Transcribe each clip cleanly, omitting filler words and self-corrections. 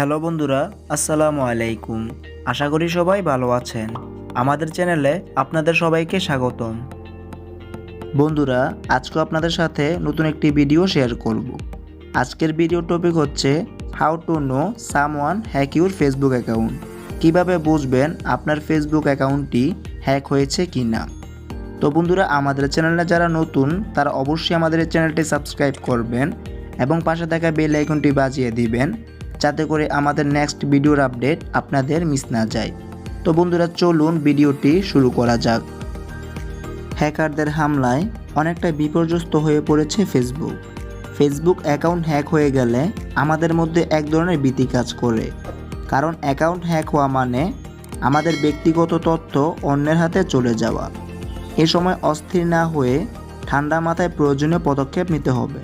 Hello বন্ধুরা, আসসালামু আলাইকুম। আশা করি সবাই ভালো আছেন। আমাদের চ্যানেলে আপনাদের সবাইকে স্বাগতম। বন্ধুরা, আজকে আপনাদের সাথে নতুন একটি ভিডিও শেয়ার করব। আজকের ভিডিও টপিক হচ্ছে how to know someone hack your Facebook account. কিভাবে বুঝবেন আপনার ফেসবুক অ্যাকাউন্টটি হ্যাক হয়েছে কি না। তো বন্ধুরা, আমাদের চ্যানেলে যারা নতুন তারা অবশ্যই আমাদের এই চ্যানেলটি সাবস্ক্রাইব করবেন এবং পাশে থাকা বেল আইকনটি বাজিয়ে দিবেন, যাতে করে আমাদের নেক্সট ভিডিওর আপডেট আপনাদের মিস না যায়। তো বন্ধুরা, চলুন ভিডিওটি শুরু করা যাক। হ্যাকারদের হামলায় অনেকটা বিপর্যস্ত হয়ে পড়েছে ফেসবুক অ্যাকাউন্ট হ্যাক হয়ে গেলে আমাদের মধ্যে এক ধরনের ভীতি কাজ করে। কারণ অ্যাকাউন্ট হ্যাক হওয়া মানে আমাদের ব্যক্তিগত তথ্য অন্যের হাতে চলে যাওয়া। এ সময় অস্থির না হয়ে ঠান্ডা মাথায় প্রয়োজনীয় পদক্ষেপ নিতে হবে।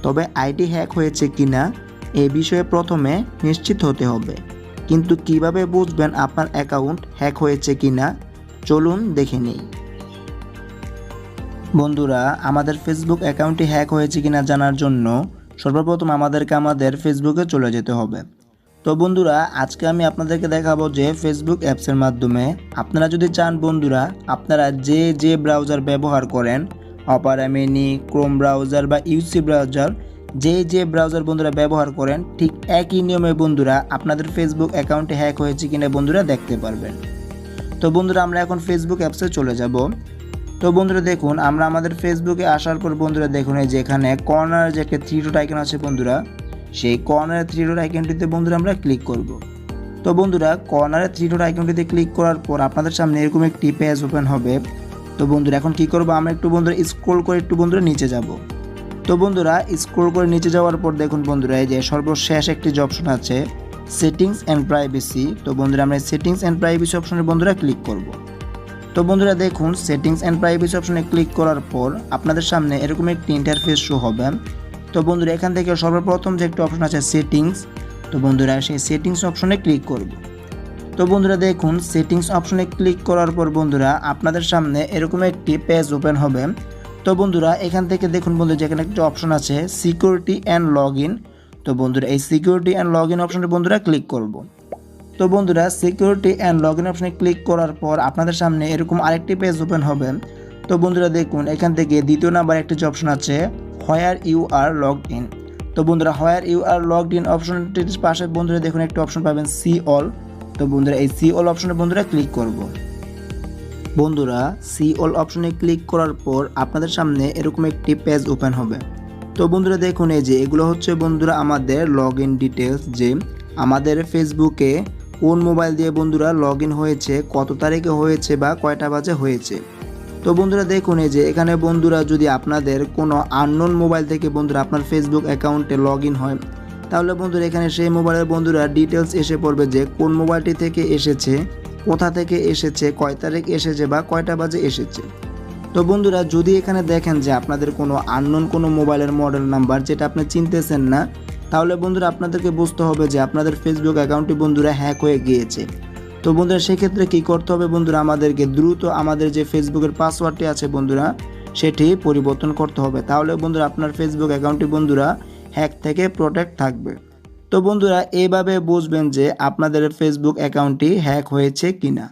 তবে আইডি হ্যাক হয়েছে কিনা এ বিষয়ে প্রথমে নিশ্চিত হতে হবে। কিন্তু কিভাবে বুঝবেন আপনার অ্যাকাউন্ট হ্যাক হয়েছে কিনা, চলুন দেখে নিই। বন্ধুরা, আমাদের ফেসবুক অ্যাকাউন্টটি হ্যাক হয়েছে কিনা জানার জন্য সর্বপ্রথম আমাদেরকে আমাদের ফেসবুকে চলে যেতে হবে। তো বন্ধুরা, আজকে আমি আপনাদেরকে দেখাবো যে ফেসবুক অ্যাপসের মাধ্যমে আপনারা যদি চান বন্ধুরা, আপনারা যে ব্রাউজার ব্যবহার করেন, অপেরা মিনি, ক্রোম ব্রাউজার বা ইউসি ব্রাউজার, যে ব্রাউজার বন্ধুরা ব্যবহার করেন, ঠিক একই নিয়মে বন্ধুরা আপনাদের ফেসবুক অ্যাকাউন্টে হ্যাক হয়েছে কিনা বন্ধুরা দেখতে পারবেন। তো বন্ধুরা, আমরা এখন ফেসবুক অ্যাপসে চলে যাব। তো বন্ধুরা দেখুন, আমরা আমাদের ফেসবুকে আসার পর বন্ধুরা দেখুন, এই যে এখানে কর্নার যে একটা থ্রি ডট আইকন আছে বন্ধুরা, সেই কর্নারের থ্রি ডট আইকনটিতে বন্ধুরা আমরা ক্লিক করব। তো বন্ধুরা, কর্নারের থ্রি ডট আইকনটিতে ক্লিক করার পর আপনাদের সামনে এরকম একটি পেজ ওপেন হবে। তো বন্ধুরা, এখন কি করব, আমরা একটু বন্ধুরা স্ক্রল করে একটু বন্ধুরা নিচে যাব। তো বন্ধুরা, স্ক্রল করে নিচে যাওয়ার পর দেখুন বন্ধুরা, এই যে সর্বশেষ একটি যে অপশন আছে সেটিংস অ্যান্ড প্রাইভেসি। তো বন্ধুরা, আমরা সেটিংস অ্যান্ড প্রাইভেসি অপশনে বন্ধুরা ক্লিক করব। তো বন্ধুরা দেখুন, সেটিংস অ্যান্ড প্রাইভেসি অপশনে ক্লিক করার পর আপনাদের সামনে এরকম একটি ইন্টারফেস শো হবে। তো বন্ধুরা, এখান থেকে সর্বপ্রথম যে একটা অপশন আছে সেটিংস, তো বন্ধুরা সেই সেটিংস অপশনে ক্লিক করব। তো বন্ধুরা দেখুন, সেটিংস অপশনে ক্লিক করার পর বন্ধুরা আপনাদের সামনে এরকম একটি পেজ ওপেন হবে। তো বন্ধুরা, এখান থেকে দেখুন বন্ধু, যেখানে একটা অপশন আছে সিকিউরিটি অ্যান্ড লগ ইন। তো বন্ধুরা, এই সিকিউরিটি অ্যান্ড লগ ইন অপশনে বন্ধুরা ক্লিক করব। তো বন্ধুরা, সিকিউরিটি অ্যান্ড লগ ইন অপশনে ক্লিক করার পর আপনাদের সামনে এরকম আরেকটি পেজ ওপেন হবে। তো বন্ধুরা দেখুন, এখান থেকে দ্বিতীয় নাম্বার একটি যে অপশন আছে where you are logged in. তো বন্ধুরা, where you are logged in অপশনটির পাশে বন্ধুরা দেখুন একটা অপশন পাবেন সি অল। তো বন্ধুরা, এই সি অল অপশনে বন্ধুরা ক্লিক করব। বন্ধুরা, সি অল অপশনে ক্লিক করার পর আপনাদের সামনে এরকম একটি পেজ ওপেন হবে। তো বন্ধুরা দেখুন, এই যে এগুলো হচ্ছে বন্ধুরা আমাদের লগ ইন ডিটেলস, যে আমাদের ফেসবুকে কোন মোবাইল দিয়ে বন্ধুরা লগ ইন হয়েছে, কত তারিখে হয়েছে বা কয়টা বাজে হয়েছে। তো বন্ধুরা দেখুন, এই যে এখানে বন্ধুরা যদি আপনাদের কোনো আননোন মোবাইল থেকে বন্ধুরা আপনার ফেসবুক অ্যাকাউন্টে লগ ইন হয়, তাহলে বন্ধুরা এখানে সেই মোবাইলের বন্ধুরা ডিটেলস এসে পড়বে, যে কোন মোবাইলটি থেকে এসেছে, কোথা থেকে এসেছে, কয় তারিখ এসেছে বা কয়টা বাজে এসেছে। তো বন্ধুরা, যদি এখানে দেখেন যে আপনাদের কোনো আননোন কোনো মোবাইলের মডেল নাম্বার যেটা আপনি চিনতেছেন না, তাহলে বন্ধুরা আপনাদেরকে বুঝতে হবে যে আপনাদের ফেসবুক অ্যাকাউন্টটি বন্ধুরা হ্যাক হয়ে গিয়েছে। তো বন্ধুরা, সেক্ষেত্রে কী করতে হবে বন্ধুরা, আমাদেরকে দ্রুত আমাদের যে ফেসবুকের পাসওয়ার্ডটি আছে বন্ধুরা সেটি পরিবর্তন করতে হবে। তাহলে বন্ধুরা আপনার ফেসবুক অ্যাকাউন্টটি বন্ধুরা হ্যাক থেকে প্রোটেক্ট থাকবে। তো বন্ধুরা, এইভাবে বুঝবেন যে আপনাদের ফেসবুক অ্যাকাউন্টটি হ্যাক হয়েছে কিনা।